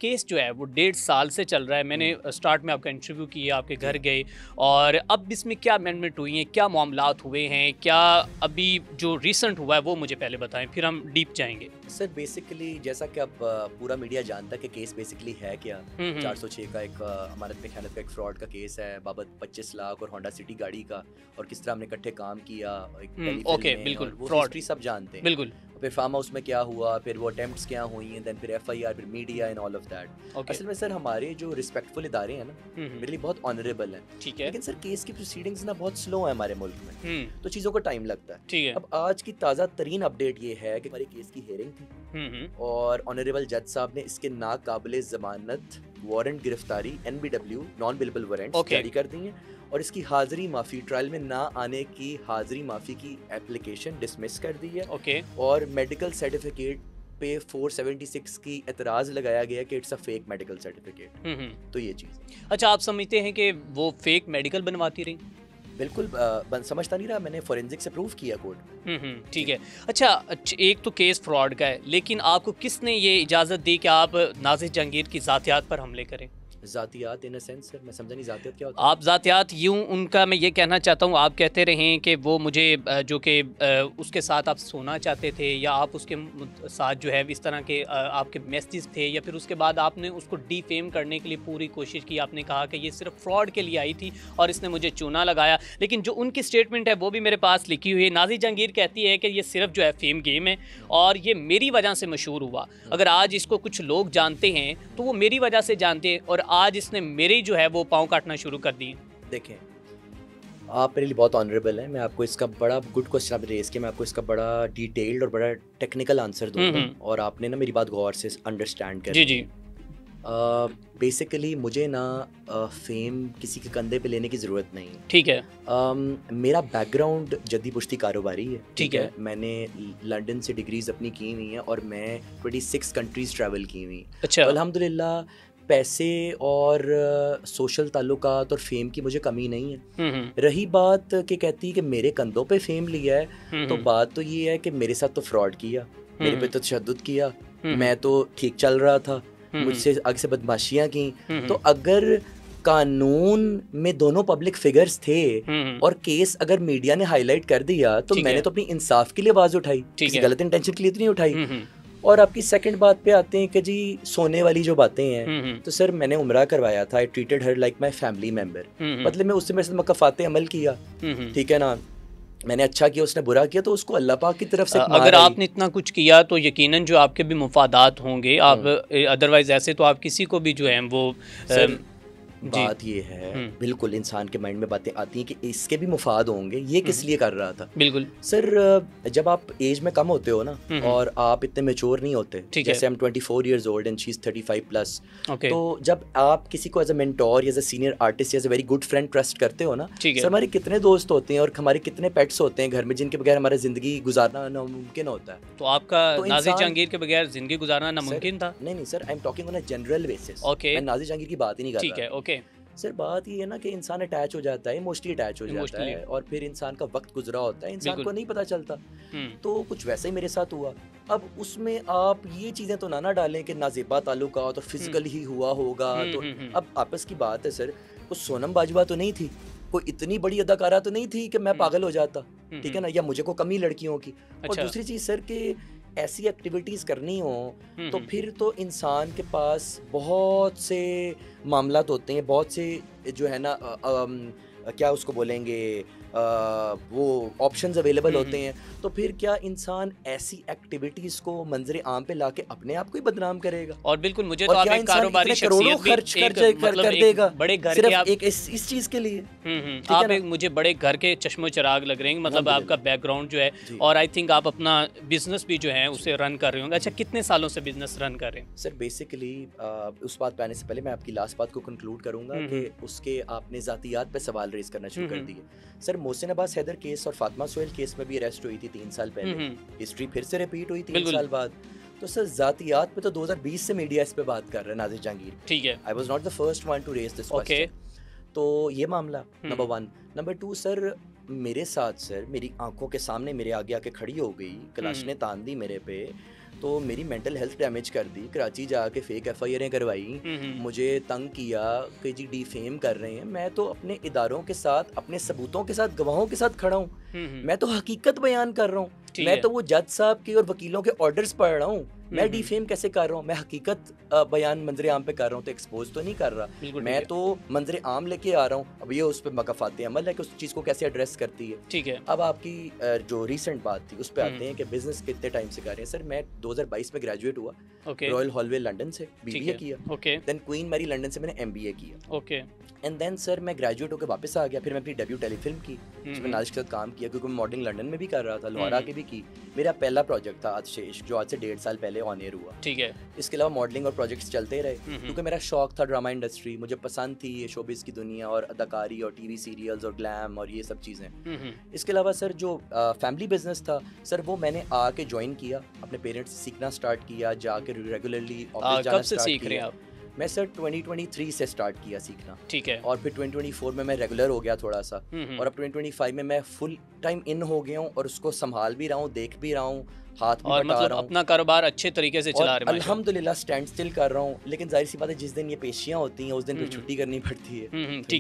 Case जो है वो 1.5 साल से चल रहा है। मैंने स्टार्ट में आपका इंटरव्यू किया, आपके घर गए, और अब इसमें क्या अमेंडमेंट हुई हैं, क्या मामलात हुए हैं, क्या अभी जो रिसेंट हुआ है वो मुझे पहले बताएं, फिर हम डीप जाएंगे। सर बेसिकली जैसा कि अब पूरा मीडिया जानता है कि केस बेसिकली है क्या। 406 का एक अमानत में खयानत का एक फ्रॉड का केस है बाबत 25 लाख और होंडा सिटी गाड़ी का, और किस तरह हमने इकट्ठे काम किया एक टेलीफिल्म ओके, में, बिल्कुल, और वो फ्रॉड, हिस्ट्री सब जानते हैं। बिल्कुल। फिर फार्म हाउस में क्या हुआ, फिर वो अटेम्प्ट्स क्या हुई हैं, देन फिर एफआईआर, फिर media and all of that. Okay. असल में सर हमारे जो रिस्पेक्टफुल इदारे हैं ना, मेरे लिए बहुत ऑनरेबल हैं। ठीक है। लेकिन सर केस की प्रोसीडिंग्स ना बहुत स्लो है हमारे मुल्क में, तो चीज़ों को टाइम लगता है। ठीक है। अब आज की ताज़ा तरीन अपडेट ये है कि हमारी केस की हियरिंग थी और ऑनरेबल जज साहब ने इसके नाकाबिले ज़मानत वारंट गिरफ्तारी NBW नॉन बिलेबल वारंट्स जारी कर दी हैं, और इसकी हाजिरी माफ़ी, ट्रायल में ना आने की हाजिरी माफ़ी की एप्लीकेशन डिसमिस कर दी है। ओके। और मेडिकल सर्टिफिकेट पे 476 की एतराज़ लगाया गया कि it's a fake medical certificate. तो ये चीज़। अच्छा, आप समझते हैं कि वो फेक मेडिकल बनवाती रही? बिल्कुल समझता नहीं रहा, मैंने फोरेंसिक से प्रूव किया कोर्ट। ठीक है। अच्छा, एक तो केस फ्रॉड का है, लेकिन आपको किसने ये इजाज़त दी कि आप नाज़िर जहांगीर की ज़ातियात पर हमले करें? ज़ातियात इन अ सेंस सर, मैं समझा नहीं ज़ातियात क्या होता है। आप ज़ातियात यूँ उनका, मैं ये कहना चाहता हूँ, आप कहते रहें कि वो मुझे जो कि उसके साथ आप सोना चाहते थे, या आप उसके साथ जो है इस तरह के आपके मैसेज थे, या फिर उसके बाद आपने उसको डिफेम करने के लिए पूरी कोशिश की। आपने कहा कि ये सिर्फ फ्रॉड के लिए आई थी और इसने मुझे चूना लगाया। लेकिन जो उनकी स्टेटमेंट है वो भी मेरे पास लिखी हुई है। नाज़िर जहांगीर कहती है कि ये सिर्फ जो है फेम गेम है और ये मेरी वजह से मशहूर हुआ। अगर आज इसको कुछ लोग जानते हैं तो वो मेरी वजह से जानते हैं, और आज इसने मेरे जो है वो पाँव काटना शुरू कर दिए। देखें, आप मेरे लिए बहुत ऑनरेबल हैं। मैं आपको इसका बड़ा गुड क्वेश्चन आप रेज किया, मैं आपको इसका बड़ा डिटेल्ड और बड़ा टेक्निकल आंसर दूंगा, और आपने ना मेरी बात गौर से अंडरस्टैंड कर। जी जी। बेसिकली मुझे ना फेम किसी के कंधे पे लेने की ज़रूरत नहीं है। ठीक है। मेरा बैकग्राउंड जद्दी पुश्ती कारोबारी है। ठीक है। मैंने लंदन से डिग्रीज अपनी की हुई हैं और मैं 26 कंट्रीज़ ट्रैवल की हुई। अच्छा। तो अल्हम्दुलिल्लाह पैसे और सोशल ताल्लुकात और फेम की मुझे कमी नहीं है। रही बात कि कहती है कि मेरे कंधों पे फेम लिया है, तो बात तो ये है कि मेरे साथ तो फ्रॉड किया, मेरे पे तो तशद्दुद किया, मैं तो ठीक चल रहा था, मुझसे आगे से बदमाशियाँ की। तो अगर कानून में दोनों पब्लिक फिगर्स थे और केस अगर मीडिया ने हाईलाइट कर दिया, तो मैंने तो अपनी इंसाफ के लिए आवाज़ उठाई, किसी गलत इंटेंशन के लिए तो नहीं उठाई। और आपकी सेकंड बात पे आते हैं कि जी सोने वाली जो बातें हैं, तो सर मैंने उम्रा करवाया था, आई treated her like my family member. मतलब मैं उससे मेरे साथ मकफ़ाते अमल किया, ठीक है ना, मैंने अच्छा किया, उसने बुरा किया, तो उसको अल्लाह पाक की तरफ से अगर आपने इतना कुछ किया तो यकीनन जो आपके भी मुफादात होंगे, आप अदरवाइज ऐसे तो आप किसी को भी जो है वो बात ये है, बिल्कुल इंसान के माइंड में बातें आती हैं कि इसके भी मुफाद होंगे, ये किस लिए कर रहा था। बिल्कुल सर जब आप एज में कम होते हो ना और आप इतने मेच्योर नहीं होते, जैसे हम 24 years old and she is 35 plus, तो जब आप किसी को as a mentor, as a senior artist, as a very good friend trust करते हो ना, सर हमारे कितने दोस्त होते हैं और हमारे कितने पेट्स होते हैं घर में जिनके बगैर हमारा जिंदगी गुजारना नामुमकिन होता है। तो आपका नाज़िर जहांगीर के बगैर जिंदगी गुजारना नामुमकिन था? नहीं sir, I am talking on a general basis. मैं नाज़िर जहांगीर की बात ही नहीं कर रहा। ठीक है, ओके। सर बात ये है ना कि इंसान अटैच हो जाता है, इमोशनली अटैच हो जाता है, और फिर इंसान का वक्त गुजरा होता है, इंसान को नहीं पता चलता। तो कुछ वैसा ही मेरे साथ हुआ। अब उसमें आप ये चीज़ें तो ना डालें कि नाज़ेबा ताल्लुकात और फिजिकल ही हुआ होगा। तो अब आपस की बात है सर, कुछ सोनम बाजवा तो नहीं थी, कोई इतनी बड़ी अदाकारा तो नहीं थी कि मैं पागल हो जाता, ठीक है ना, या मुझे को कमी लड़कियों की। और दूसरी चीज़ सर कि ऐसी एक्टिविटीज़ करनी हो तो फिर तो इंसान के पास बहुत से मामलात होते हैं, बहुत से जो है ना क्या उसको बोलेंगे, वो ऑप्शंस अवेलेबल होते हैं। तो फिर क्या इंसान ऐसी एक्टिविटीज़ को मंजर आम पे लाके अपने आप को ही बदनाम करेगा? और बिल्कुल मुझे तो आप एक कारोबारी करोड़ों खर्च कर देगा बड़े घर सिर्फ के आप एक इस चीज़ के लिए। आप एक मुझे बड़े घर के चश्मो चिराग लग रहे हैं, मतलब आपका बैकग्राउंड जो है, और आई थिंक आप अपना बिजनेस भी जो है उसे रन कर रहे होंगे। अच्छा, कितने सालों से बिजनेस रन कर रहे हैं? सर बेसिकली उस बात पे आने से पहले मैं आपकी लास्ट बात को कंक्लूड करूंगा कि उसके आपने ज़ातियात पे सवाल रेज करना शुरू कर दिए। सर मोहसिन अब्बास हैदर केस और फातिमा सोहेल केस में भी अरेस्ट हुई थी 3 साल पहले, हिस्ट्री फिर से रिपीट हुई 3 साल बाद। तो सर ज़ातियात पे तो 2020 से मीडिया इस पे बात कर रहा है, नाज़िर जहांगीर। ठीक है, I was not the first one to raise this question. तो ये मामला नंबर 1। नंबर 2 सर, मेरे साथ सर मेरी आंखों के सामने मेरे आगे आके खड़ी हो गई, कलाश ने तान दी मेरे पे, तो मेरी मेंटल हेल्थ डैमेज कर दी, कराची जाके फेक एफआईआर करवाई, मुझे तंग किया कि जी डिफेम कर रहे हैं। मैं तो अपने इदारों के साथ, अपने सबूतों के साथ, गवाहों के साथ खड़ा हूँ, मैं तो हकीकत बयान कर रहा हूँ, मैं तो वो जज साहब के और वकीलों के ऑर्डर्स पढ़ रहा हूँ। मैं डिफेम कैसे कर रहा हूँ? मैं हकीकत बयान मंजर आम पे कर रहा हूँ, तो एक्सपोज तो नहीं कर रहा। मैं तो मंजर आम लेके आ रहा हूँ। अब ये उस पर मकफात अमल है कि उस चीज़ को कैसे एड्रेस करती है। ठीक है। अब आपकी जो रिसेंट बात थी उस पर आते हैं कि बिजनेस कितने टाइम से कर रहे हैं। सर मैं 2022 में ग्रेजुएट हुआ, रॉयल हॉलवे लंदन से बीबीए किया, देन क्वीन मैरी लंदन से मैंने एमबीए किया, एंड देन सर मैं ग्रेजुएट होकर वापस आ गया। फिर मैं अपनी डेब्यू टेलीफिल्म की, उसमें नाजिश के साथ काम किया, क्योंकि मैं मॉडलिंग लंदन में भी कर रहा था, लोहारा के भी की। मेरा पहला प्रोजेक्ट था आतिश, जो आज से 1.5 साल पहले ऑन एयर हुआ। ठीक है। इसके अलावा मॉडलिंग और प्रोजेक्ट्स चलते रहे, क्योंकि मेरा शौक था ड्रामा इंडस्ट्री, मुझे पसंद थी ये शोबिज़ की दुनिया और अदाकारी और टीवी सीरियल्स और ग्लैम और ये सब चीज़ें। इसके अलावा सर जो फैमिली बिजनेस था सर, वो मैंने आके ज्वाइन किया, अपने पेरेंट्स से सीखना स्टार्ट किया, जाके रेगुलरली ऑफिस जाना स्टार्ट किया। मैं सर 2023 से स्टार्ट किया सीखना। ठीक है। और फिर 2024 में मैं रेगुलर हो गया थोड़ा सा, और अब 2025 में मैं फुल टाइम इन हो गया हूँ और उसको संभाल भी रहा हूँ, देख भी रहा हूँ, हाथ भी बटा मतलब रहा हूँ, अपना कारोबार अच्छे तरीके से चला रहे हैं अल्हम्दुलिल्लाह, स्टैंड स्टिल कर रहा हूँ। लेकिन जाहिर सी बात है जिस दिन ये पेशियाँ होती हैं उस दिन फिर छुट्टी करनी पड़ती है। ठीक है।